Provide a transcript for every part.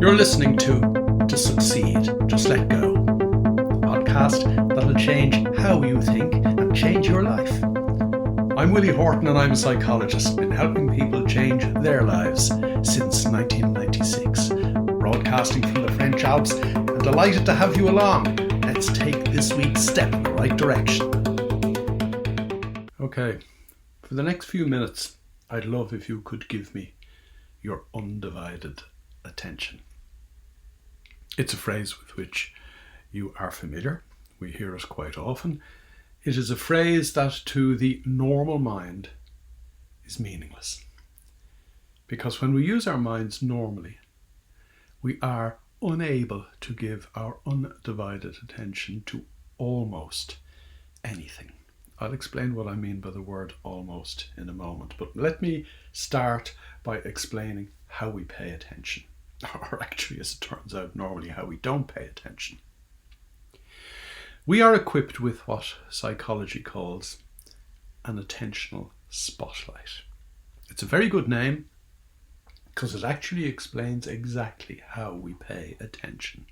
You're listening to Succeed, Just Let Go, a podcast that'll change how you think and change your life. I'm Willie Horton and I'm a psychologist, been helping people change their lives since 1996. Broadcasting from the French Alps, and delighted to have you along. Let's take this week's step in the right direction. Okay, for the next few minutes, I'd love if you could give me your undivided attention. It's a phrase with which you are familiar. We hear it quite often. It is a phrase that to the normal mind is meaningless. Because when we use our minds normally, we are unable to give our undivided attention to almost anything. I'll explain what I mean by the word almost in a moment, but let me start by explaining how we pay attention, or actually, as it turns out, normally how we don't pay attention. We are equipped with what psychology calls an attentional spotlight. It's a very good name because it actually explains exactly how we pay attention.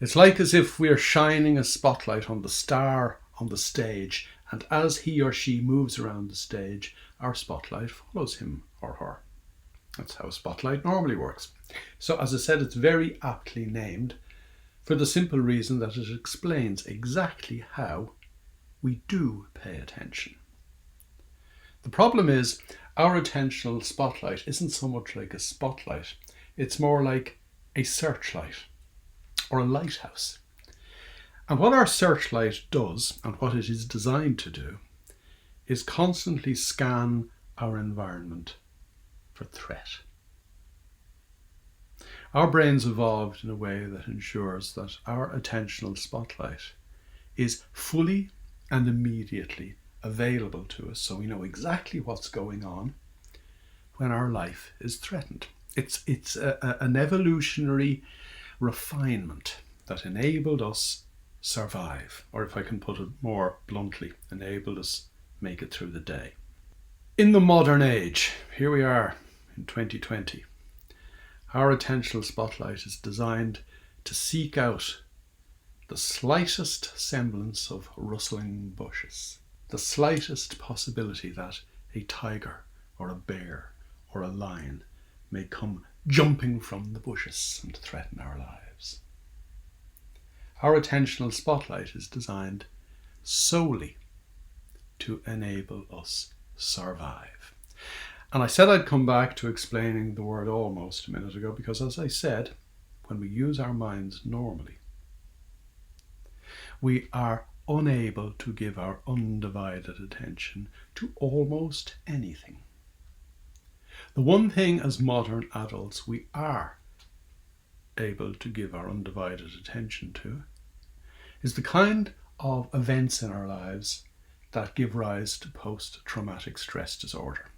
It's like as if we are shining a spotlight on the star on the stage, and as he or she moves around the stage, our spotlight follows him or her. That's how a spotlight normally works. So as I said, it's very aptly named for the simple reason that it explains exactly how we do pay attention. The problem is our attentional spotlight isn't so much like a spotlight, it's more like a searchlight or a lighthouse. And what our searchlight does, and what it is designed to do, is constantly scan our environment for threat. Our brains evolved in a way that ensures that our attentional spotlight is fully and immediately available to us, so we know exactly what's going on when our life is threatened. It's an evolutionary refinement that enabled us survive, or if I can put it more bluntly, enabled us make it through the day. In the modern age, here we are in 2020, our attentional spotlight is designed to seek out the slightest semblance of rustling bushes, the slightest possibility that a tiger or a bear or a lion may come jumping from the bushes and threaten our lives. Our attentional spotlight is designed solely to enable us survive. And I said I'd come back to explaining the word almost a minute ago because, as I said, when we use our minds normally, we are unable to give our undivided attention to almost anything. The one thing as modern adults we are able to give our undivided attention to is the kind of events in our lives that give rise to post-traumatic stress disorder.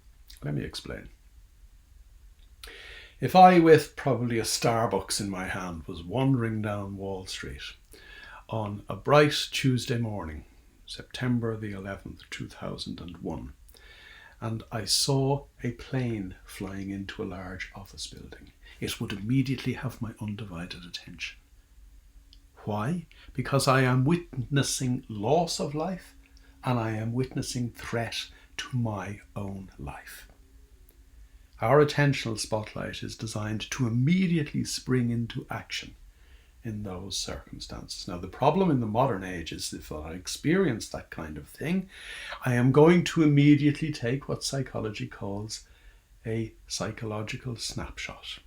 Let me explain. If I, with probably a Starbucks in my hand, was wandering down Wall Street on a bright Tuesday morning, September the 11th, 2001, and I saw a plane flying into a large office building, it would immediately have my undivided attention. Why? Because I am witnessing loss of life and I am witnessing threat to my own life. Our attentional spotlight is designed to immediately spring into action in those circumstances. Now, the problem in the modern age is if I experience that kind of thing, I am going to immediately take what psychology calls a psychological snapshot.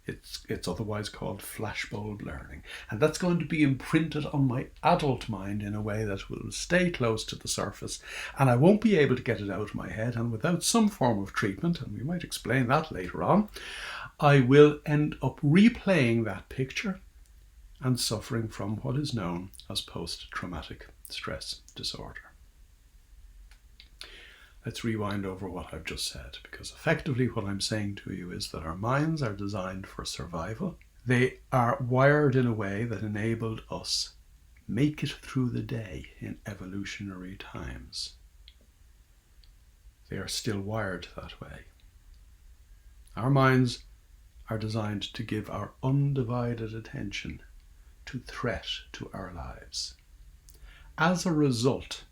It's otherwise called flashbulb learning. And that's going to be imprinted on my adult mind in a way that will stay close to the surface, and I won't be able to get it out of my head. And without some form of treatment, and we might explain that later on, I will end up replaying that picture and suffering from what is known as post-traumatic stress disorder. Let's rewind over what I've just said, because effectively what I'm saying to you is that our minds are designed for survival. They are wired in a way that enabled us make it through the day in evolutionary times. They are still wired that way. Our minds are designed to give our undivided attention to threat to our lives. As a result,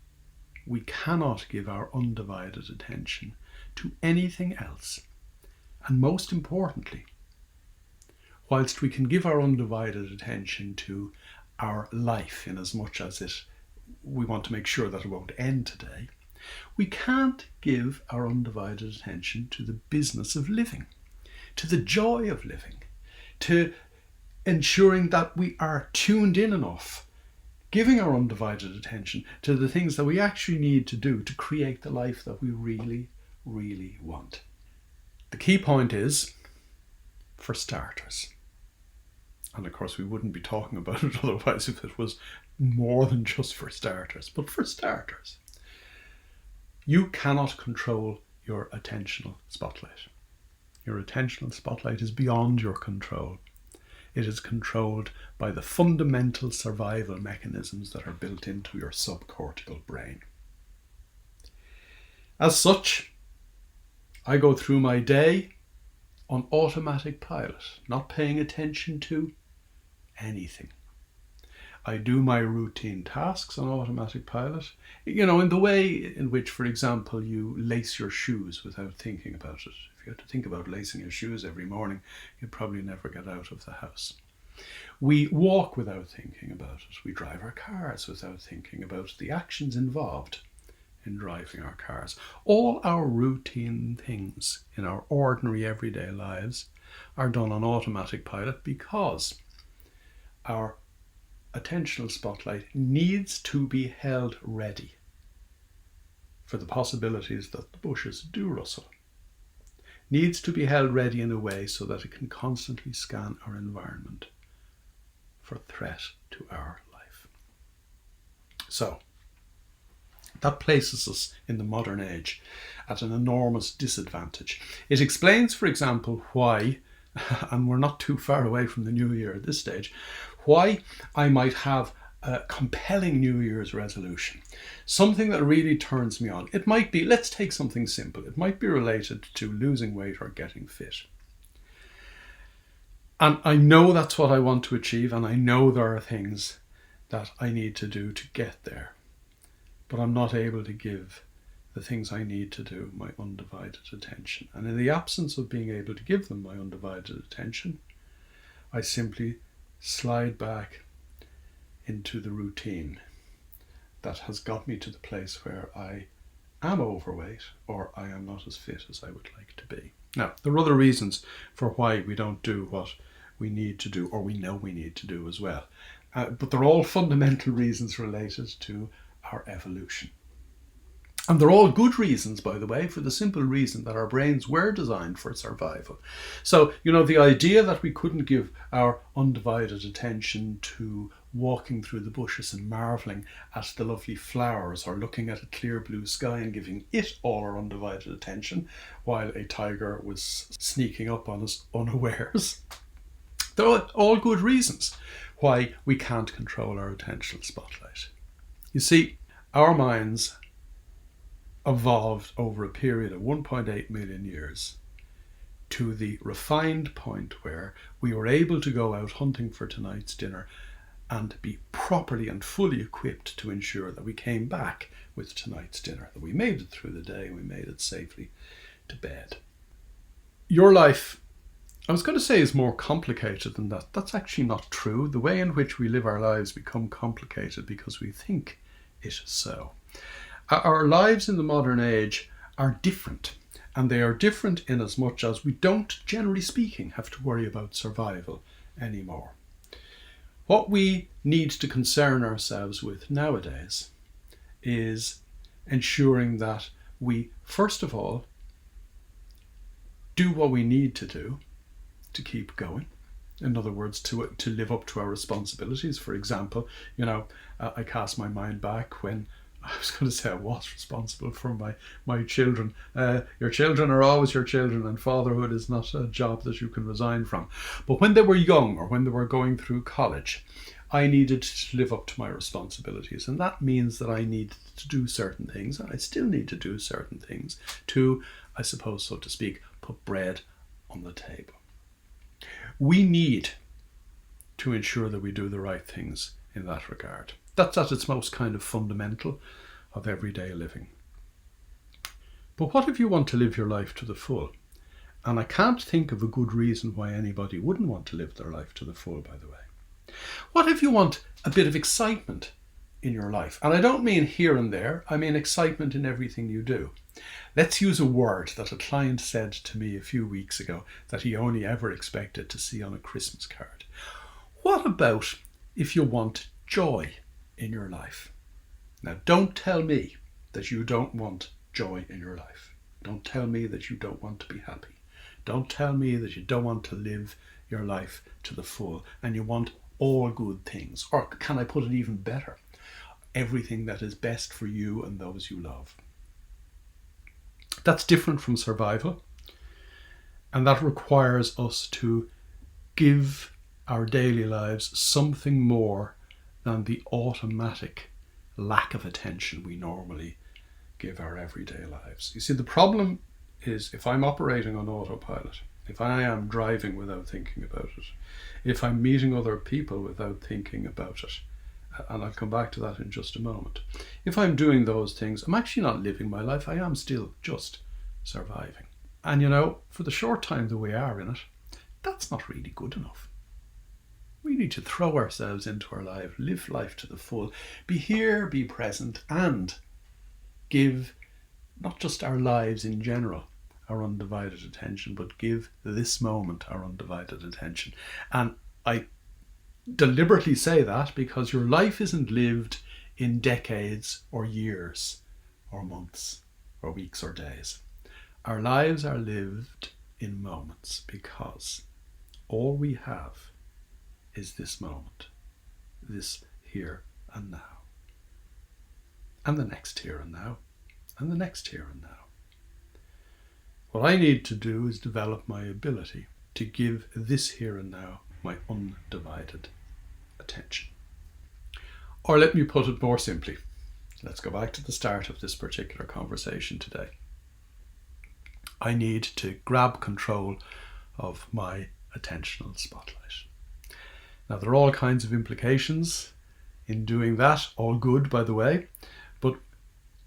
we cannot give our undivided attention to anything else. And most importantly, whilst we can give our undivided attention to our life in as much as we want to make sure that it won't end today, we can't give our undivided attention to the business of living, to the joy of living, to ensuring that we are tuned in enough, giving our undivided attention to the things that we actually need to do to create the life that we really, really want. The key point is, for starters, and of course we wouldn't be talking about it otherwise if it was more than just for starters, but for starters, you cannot control your attentional spotlight. Your attentional spotlight is beyond your control. It is controlled by the fundamental survival mechanisms that are built into your subcortical brain. As such, I go through my day on automatic pilot, not paying attention to anything. I do my routine tasks on automatic pilot, in the way in which, for example, you lace your shoes without thinking about it. If you had to think about lacing your shoes every morning, you'd probably never get out of the house. We walk without thinking about it. We drive our cars without thinking about the actions involved in driving our cars. All our routine things in our ordinary everyday lives are done on automatic pilot because our attentional spotlight needs to be held ready for the possibilities that the bushes do rustle. Needs to be held ready in a way so that it can constantly scan our environment for threat to our life. So, that places us in the modern age at an enormous disadvantage. It explains, for example, why, and we're not too far away from the new year at this stage, why I might have a compelling New Year's resolution. Something that really turns me on. It might be, let's take something simple. It might be related to losing weight or getting fit. And I know that's what I want to achieve, and I know there are things that I need to do to get there. But I'm not able to give the things I need to do my undivided attention. And in the absence of being able to give them my undivided attention, I simply slide back into the routine that has got me to the place where I am overweight or I am not as fit as I would like to be. Now, there are other reasons for why we don't do what we need to do, or we know we need to do as well. But they're all fundamental reasons related to our evolution. And they're all good reasons, by the way, for the simple reason that our brains were designed for survival. So, the idea that we couldn't give our undivided attention to walking through the bushes and marvelling at the lovely flowers or looking at a clear blue sky and giving it all our undivided attention while a tiger was sneaking up on us unawares. They're all good reasons why we can't control our attentional spotlight. You see, our minds evolved over a period of 1.8 million years to the refined point where we were able to go out hunting for tonight's dinner and be properly and fully equipped to ensure that we came back with tonight's dinner, that we made it through the day and we made it safely to bed. Your life, I was going to say, is more complicated than that. That's actually not true. The way in which we live our lives become complicated because we think it is so. Our lives in the modern age are different, and they are different in as much as we don't, generally speaking, have to worry about survival anymore. What we need to concern ourselves with nowadays is ensuring that we, first of all, do what we need to do to keep going. In other words, to live up to our responsibilities. For example, I cast my mind back when I was going to say I was responsible for my children. Your children are always your children, and fatherhood is not a job that you can resign from. But when they were young or when they were going through college, I needed to live up to my responsibilities. And that means that I needed to do certain things, and I still need to do certain things to, I suppose, so to speak, put bread on the table. We need to ensure that we do the right things in that regard. That's at its most kind of fundamental of everyday living. But what if you want to live your life to the full? And I can't think of a good reason why anybody wouldn't want to live their life to the full, by the way. What if you want a bit of excitement in your life? And I don't mean here and there, I mean excitement in everything you do. Let's use a word that a client said to me a few weeks ago that he only ever expected to see on a Christmas card. What about if you want joy in your life? Now, don't tell me that you don't want joy in your life. Don't tell me that you don't want to be happy. Don't tell me that you don't want to live your life to the full and you want all good things. Or can I put it even better? Everything that is best for you and those you love. That's different from survival, and that requires us to give our daily lives something more than the automatic lack of attention we normally give our everyday lives. You see, the problem is if I'm operating on autopilot, if I am driving without thinking about it, if I'm meeting other people without thinking about it, and I'll come back to that in just a moment. If I'm doing those things, I'm actually not living my life. I am still just surviving. And for the short time that we are in it, that's not really good enough. We need to throw ourselves into our life, live life to the full, be here, be present, and give not just our lives in general our undivided attention, but give this moment our undivided attention. And I deliberately say that because your life isn't lived in decades or years or months or weeks or days. Our lives are lived in moments because all we have is this moment, this here and now, and the next here and now, and the next here and now. What I need to do is develop my ability to give this here and now my undivided attention. Or let me put it more simply. Let's go back to the start of this particular conversation today. I need to grab control of my attentional spotlight. Now, there are all kinds of implications in doing that, all good, by the way, but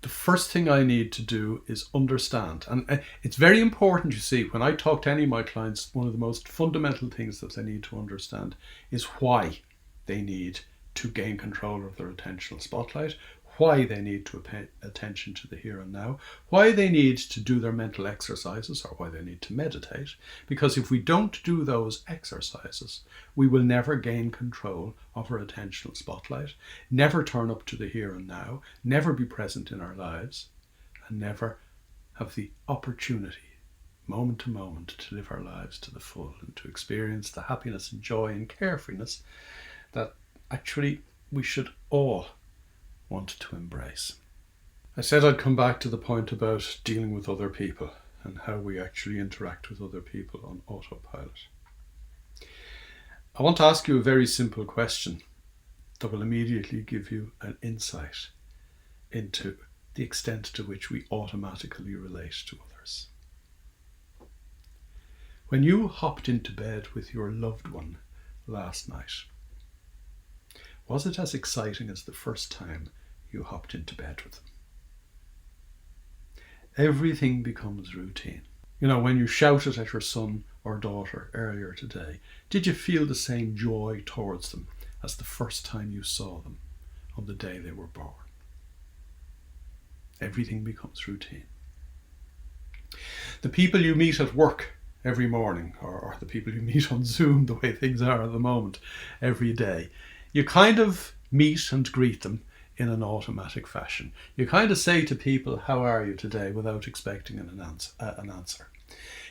the first thing I need to do is understand. And it's very important, you see, when I talk to any of my clients, one of the most fundamental things that they need to understand is why they need to gain control of their attentional spotlight, why they need to pay attention to the here and now, why they need to do their mental exercises or why they need to meditate. Because if we don't do those exercises, we will never gain control of our attentional spotlight, never turn up to the here and now, never be present in our lives, and never have the opportunity, moment to moment, to live our lives to the full and to experience the happiness and joy and carefreeness that actually we should all want to embrace. I said I'd come back to the point about dealing with other people and how we actually interact with other people on autopilot. I want to ask you a very simple question that will immediately give you an insight into the extent to which we automatically relate to others. When you hopped into bed with your loved one last night, was it as exciting as the first time you hopped into bed with them? Everything becomes routine. When you shouted at your son or daughter earlier today, did you feel the same joy towards them as the first time you saw them on the day they were born? Everything becomes routine. The people you meet at work every morning, or the people you meet on Zoom, the way things are at the moment, every day, you kind of meet and greet them in an automatic fashion. You kind of say to people, how are you today, without expecting an answer.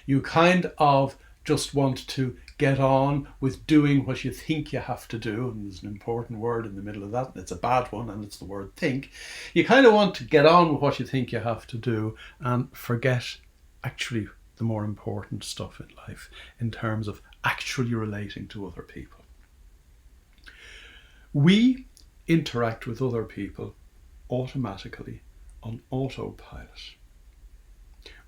You kind of just want to get on with doing what you think you have to do, and there's an important word in the middle of that, and it's a bad one, and it's the word think. You kind of want to get on with what you think you have to do and forget actually the more important stuff in life in terms of actually relating to other people. We interact with other people automatically on autopilot.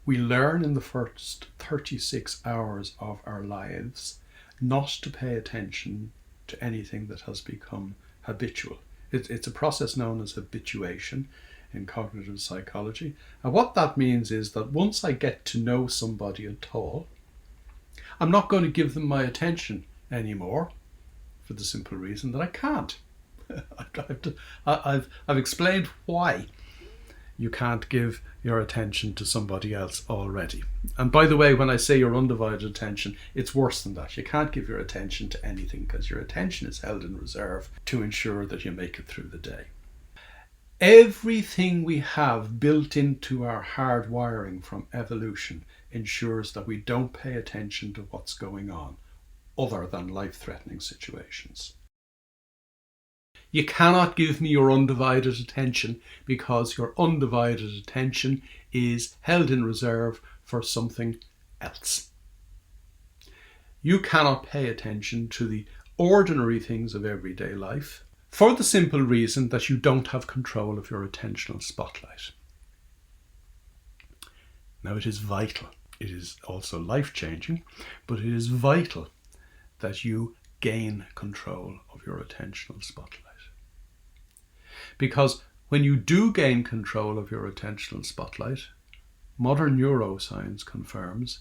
We learn in the first 36 hours of our lives not to pay attention to anything that has become habitual. It's a process known as habituation in cognitive psychology. And what that means is that once I get to know somebody at all, I'm not going to give them my attention anymore, for the simple reason that I can't. I've explained why you can't give your attention to somebody else already. And by the way, when I say your undivided attention, it's worse than that. You can't give your attention to anything because your attention is held in reserve to ensure that you make it through the day. Everything we have built into our hard wiring from evolution ensures that we don't pay attention to what's going on other than life-threatening situations. You cannot give me your undivided attention because your undivided attention is held in reserve for something else. You cannot pay attention to the ordinary things of everyday life for the simple reason that you don't have control of your attentional spotlight. Now, it is vital. It is also life-changing, but it is vital that you gain control of your attentional spotlight. Because when you do gain control of your attentional spotlight, modern neuroscience confirms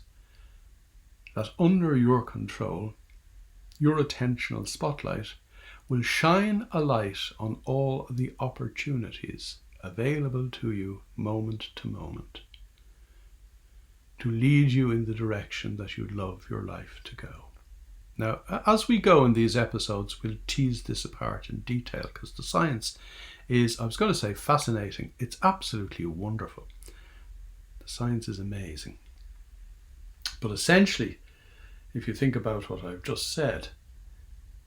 that under your control, your attentional spotlight will shine a light on all the opportunities available to you moment to moment to lead you in the direction that you'd love your life to go. Now, as we go in these episodes, we'll tease this apart in detail because the science is, I was going to say fascinating, it's absolutely wonderful. The science is amazing. But essentially, if you think about what I've just said,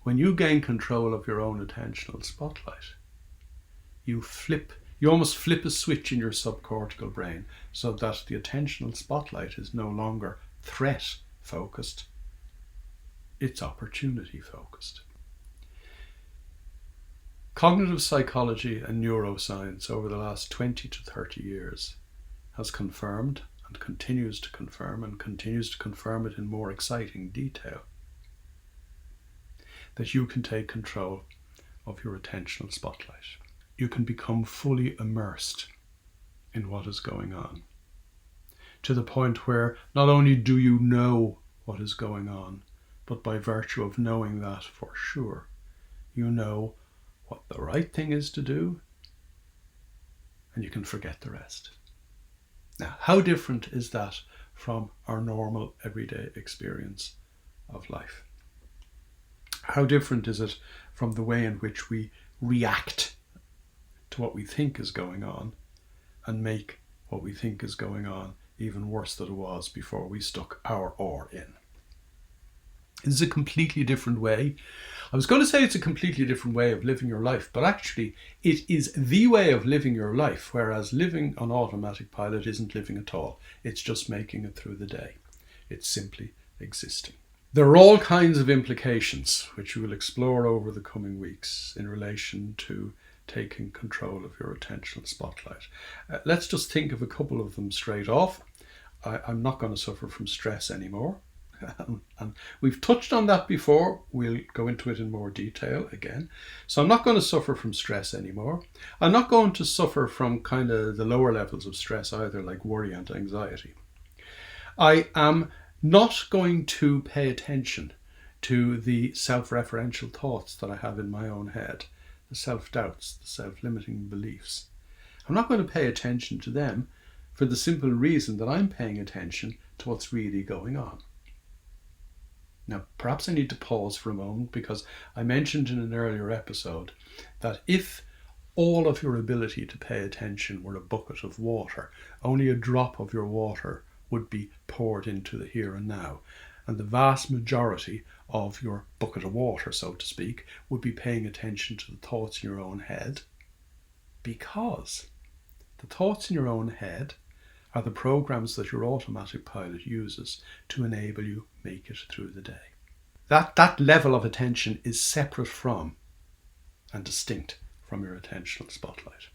when you gain control of your own attentional spotlight, you almost flip a switch in your subcortical brain so that the attentional spotlight is no longer threat focused, it's opportunity focused. Cognitive psychology and neuroscience over the last 20 to 30 years has confirmed and continues to confirm it in more exciting detail that you can take control of your attentional spotlight. You can become fully immersed in what is going on, to the point where not only do you know what is going on, but by virtue of knowing that for sure, you know what the right thing is to do, and you can forget the rest. Now, how different is that from our normal everyday experience of life? How different is it from the way in which we react to what we think is going on and make what we think is going on even worse than it was before we stuck our oar in? This is a completely different way. I was going to say it's a completely different way of living your life, but actually it is the way of living your life, whereas living on automatic pilot isn't living at all. It's just making it through the day. It's simply existing. There are all kinds of implications which we will explore over the coming weeks in relation to taking control of your attentional spotlight. Let's just think of a couple of them straight off. I'm not going to suffer from stress anymore. And we've touched on that before. We'll go into it in more detail again. So I'm not going to suffer from stress anymore. I'm not going to suffer from kind of the lower levels of stress either, like worry and anxiety. I am not going to pay attention to the self-referential thoughts that I have in my own head, the self-doubts, the self-limiting beliefs. I'm not going to pay attention to them for the simple reason that I'm paying attention to what's really going on. Now, perhaps I need to pause for a moment because I mentioned in an earlier episode that if all of your ability to pay attention were a bucket of water, only a drop of your water would be poured into the here and now. And the vast majority of your bucket of water, so to speak, would be paying attention to the thoughts in your own head, because the thoughts in your own head are the programs that your automatic pilot uses to enable you make it through the day. That level of attention is separate from and distinct from your attentional spotlight.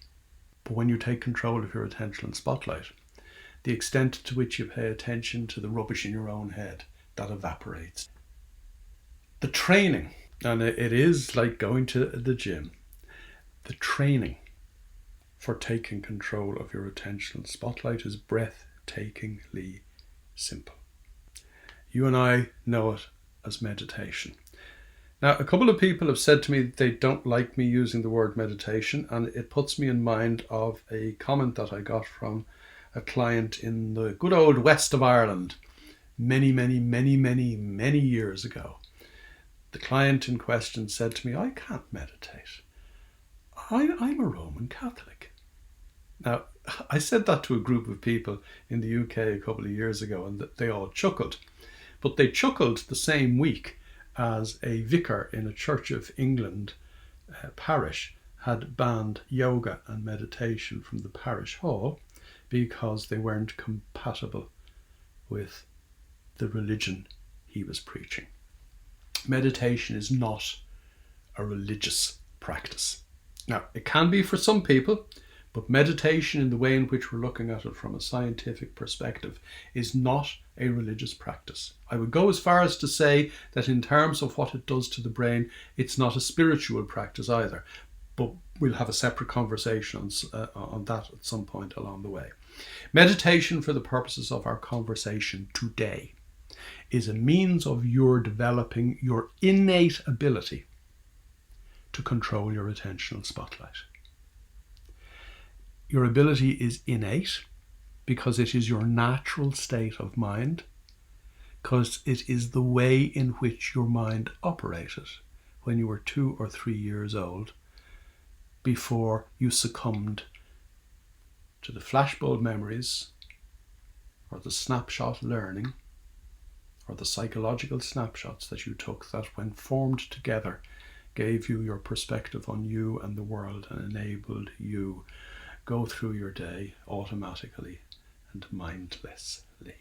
But when you take control of your attentional spotlight, the extent to which you pay attention to the rubbish in your own head, that evaporates. The training, and it is like going to the gym, the training for taking control of your attentional spotlight is breathtakingly simple. You and I know it as meditation. Now, a couple of people have said to me that they don't like me using the word meditation, and it puts me in mind of a comment that I got from a client in the good old west of Ireland many years ago. The client in question said to me, I can't meditate. I'm a Roman Catholic. Now, I said that to a group of people in the UK a couple of years ago, and they all chuckled. But they chuckled the same week as a vicar in a Church of England parish had banned yoga and meditation from the parish hall because they weren't compatible with the religion he was preaching. Meditation is not a religious practice. Now, it can be for some people, but meditation in the way in which we're looking at it from a scientific perspective is not a religious practice. I would go as far as to say that in terms of what it does to the brain, it's not a spiritual practice either. But we'll have a separate conversation on that at some point along the way. Meditation, for the purposes of our conversation today, is a means of your developing your innate ability to control your attentional spotlight. Your ability is innate because it is your natural state of mind, because it is the way in which your mind operated when you were 2 or 3 years old, before you succumbed to the flashbulb memories or the snapshot learning or the psychological snapshots that you took that, when formed together, gave you your perspective on you and the world and enabled you go through your day automatically and mindlessly.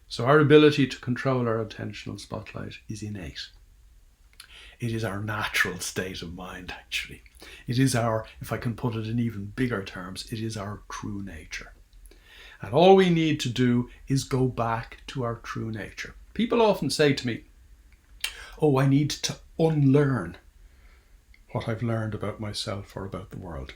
So our ability to control our attentional spotlight is innate. It is our natural state of mind, actually. It is our, if I can put it in even bigger terms, it is our true nature. And all we need to do is go back to our true nature. People often say to me, oh, I need to unlearn what I've learned about myself or about the world.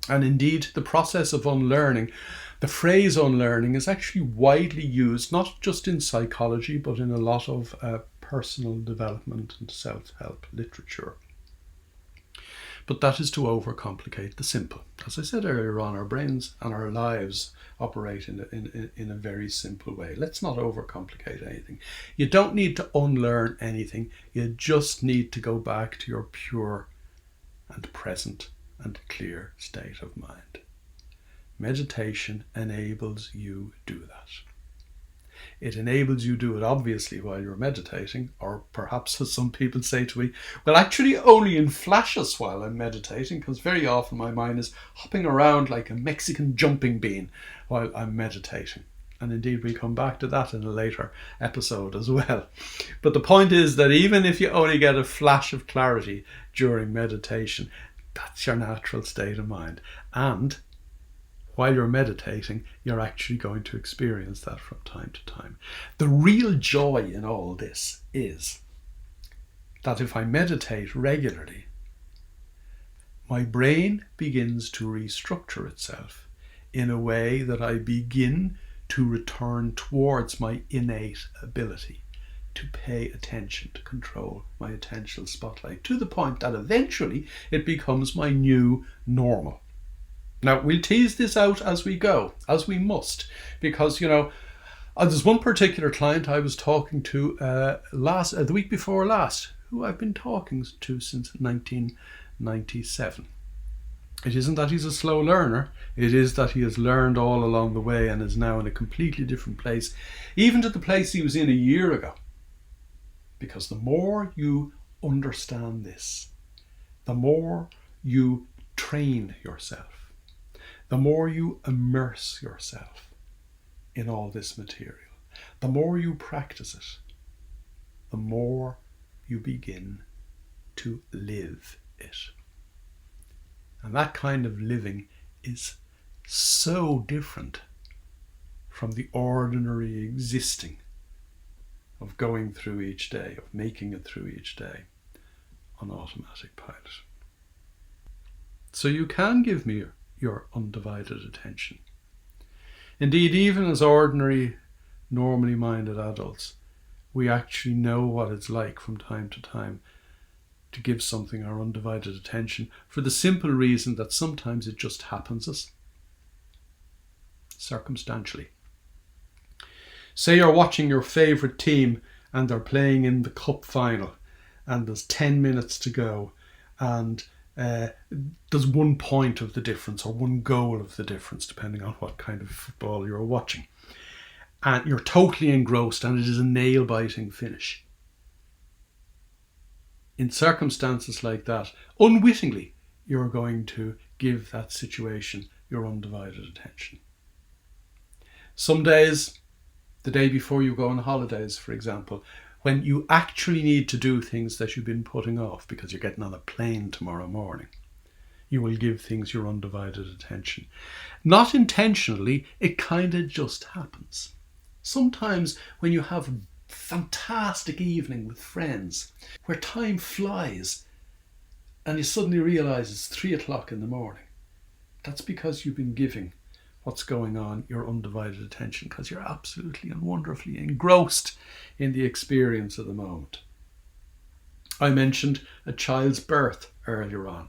And indeed, the process of unlearning, the phrase unlearning, is actually widely used, not just in psychology, but in a lot of personal development and self-help literature. But that is to overcomplicate the simple. As I said earlier on, our brains and our lives operate in a very simple way. Let's not overcomplicate anything. You don't need to unlearn anything. You just need to go back to your pure and present and clear state of mind. Meditation enables you do that. It enables you to do it obviously while you're meditating, or perhaps, as some people say to me, well, actually only in flashes while I'm meditating, because very often my mind is hopping around like a Mexican jumping bean while I'm meditating. And indeed, we come back to that in a later episode as well. But the point is that even if you only get a flash of clarity during meditation, that's your natural state of mind. And while you're meditating, you're actually going to experience that from time to time. The real joy in all this is that if I meditate regularly, my brain begins to restructure itself in a way that I begin to return towards my innate ability to pay attention, to control my attentional spotlight, to the point that eventually it becomes my new normal. Now, we'll tease this out as we go, as we must, because, there's one particular client I was talking to the week before last, who I've been talking to since 1997. It isn't that he's a slow learner, it is that he has learned all along the way and is now in a completely different place, even to the place he was in a year ago. Because the more you understand this, the more you train yourself, the more you immerse yourself in all this material, the more you practice it, the more you begin to live it. And that kind of living is so different from the ordinary existing of going through each day, of making it through each day on automatic pilot. So you can give me your undivided attention. Indeed, even as ordinary, normally minded adults, we actually know what it's like from time to time to give something our undivided attention, for the simple reason that sometimes it just happens us circumstantially. Say you're watching your favourite team and they're playing in the cup final, and there's 10 minutes to go, and there's 1 point of the difference or 1 goal of the difference, depending on what kind of football you're watching. And you're totally engrossed, and it is a nail-biting finish. In circumstances like that, unwittingly, you're going to give that situation your undivided attention. Some days, the day before you go on holidays, for example, when you actually need to do things that you've been putting off because you're getting on a plane tomorrow morning, you will give things your undivided attention. Not intentionally, it kind of just happens. Sometimes when you have a fantastic evening with friends, where time flies, and you suddenly realise it's 3 o'clock in the morning, that's because you've been giving what's going on your undivided attention, because you're absolutely and wonderfully engrossed in the experience of the moment. I mentioned a child's birth earlier on.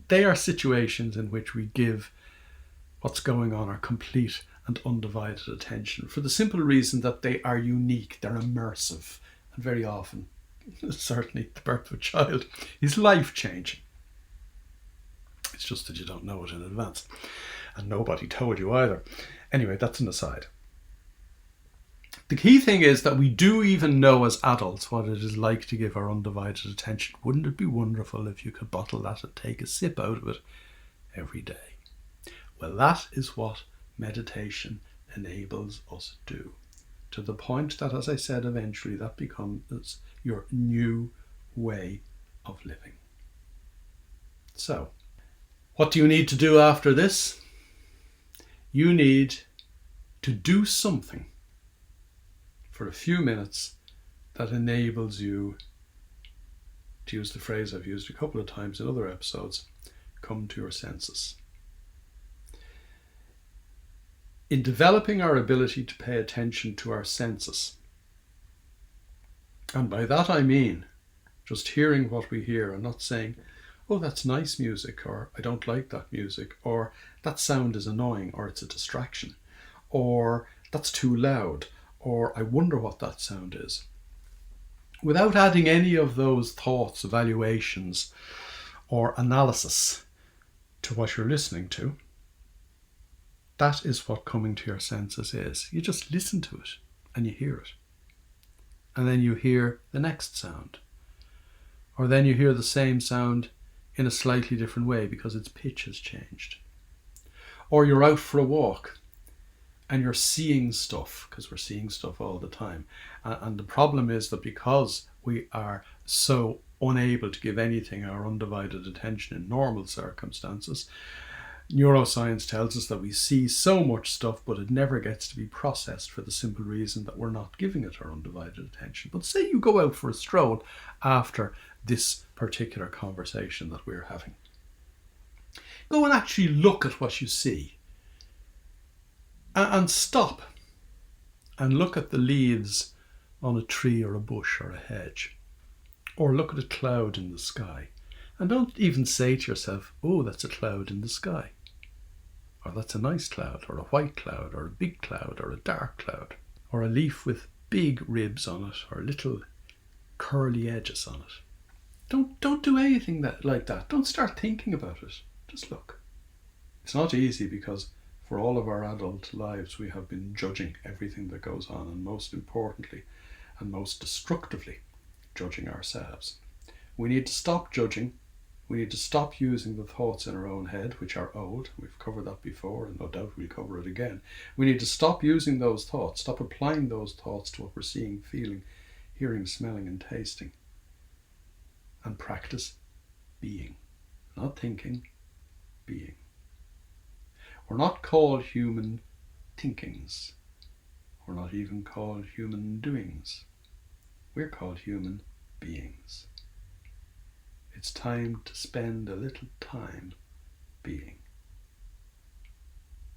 They are situations in which we give what's going on our complete and undivided attention, for the simple reason that they are unique, they're immersive, and very often, certainly the birth of a child, is life-changing. It's just that you don't know it in advance, and nobody told you either. Anyway, that's an aside. The key thing is that we do even know as adults what it is like to give our undivided attention. Wouldn't it be wonderful if you could bottle that and take a sip out of it every day? Well, that is what meditation enables us to do, to the point that, as I said, eventually that becomes your new way of living. So, what do you need to do after this? You need to do something for a few minutes that enables you, to use the phrase I've used a couple of times in other episodes, come to your senses. In developing our ability to pay attention to our senses, and by that I mean just hearing what we hear and not saying, oh, that's nice music, or I don't like that music, or that sound is annoying, or it's a distraction, or that's too loud, or I wonder what that sound is. Without adding any of those thoughts, evaluations, or analysis to what you're listening to, that is what coming to your senses is. You just listen to it and you hear it. And then you hear the next sound. Or then you hear the same sound in a slightly different way because its pitch has changed. Or you're out for a walk and you're seeing stuff, because we're seeing stuff all the time. And the problem is that because we are so unable to give anything our undivided attention in normal circumstances, neuroscience tells us that we see so much stuff, but it never gets to be processed, for the simple reason that we're not giving it our undivided attention. But say you go out for a stroll after this particular conversation that we're having. Go and actually look at what you see. And stop and look at the leaves on a tree or a bush or a hedge. Or look at a cloud in the sky. And don't even say to yourself, oh, that's a cloud in the sky. Or that's a nice cloud, or a white cloud, or a big cloud, or a dark cloud. Or a leaf with big ribs on it, or little curly edges on it. Don't do anything like that. Don't start thinking about it. Just look. It's not easy because for all of our adult lives we have been judging everything that goes on, and most importantly and most destructively judging ourselves. We need to stop judging. We need to stop using the thoughts in our own head, which are old. We've covered that before, and no doubt we'll cover it again. We need to stop using those thoughts, stop applying those thoughts to what we're seeing, feeling, hearing, smelling, and tasting. And practice being. Not thinking, being. We're not called human thinkings. We're not even called human doings. We're called human beings. It's time to spend a little time being.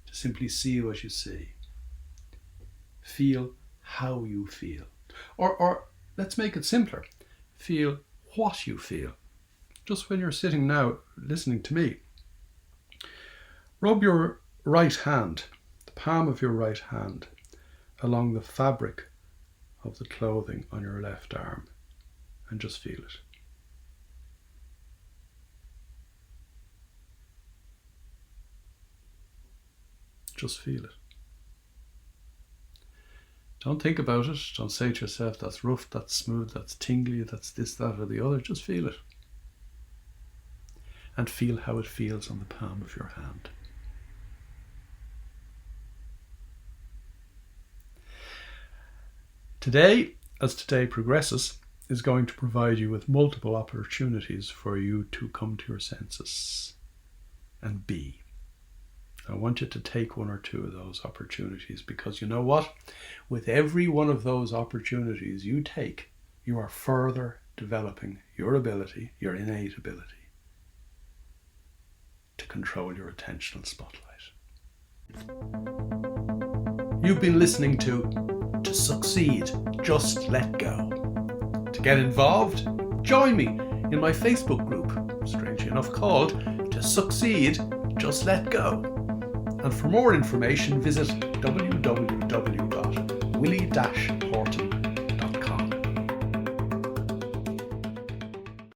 To simply see what you see. Feel how you feel. Or let's make it simpler. Feel what you feel. Just when you're sitting now listening to me. Rub your right hand, the palm of your right hand, along the fabric of the clothing on your left arm and just feel it. Just feel it. Don't think about it. Don't say to yourself, that's rough, that's smooth, that's tingly, that's this, that, or the other. Just feel it. And feel how it feels on the palm of your hand. Today, as today progresses, is going to provide you with multiple opportunities for you to come to your senses and be. I want you to take one or two of those opportunities, because you know what? With every one of those opportunities you take, you are further developing your ability, your innate ability, to control your attentional spotlight. You've been listening to Succeed, Just Let Go. To get involved, join me in my Facebook group, strangely enough called To Succeed, Just Let Go. And for more information, visit www.willie-dash.com.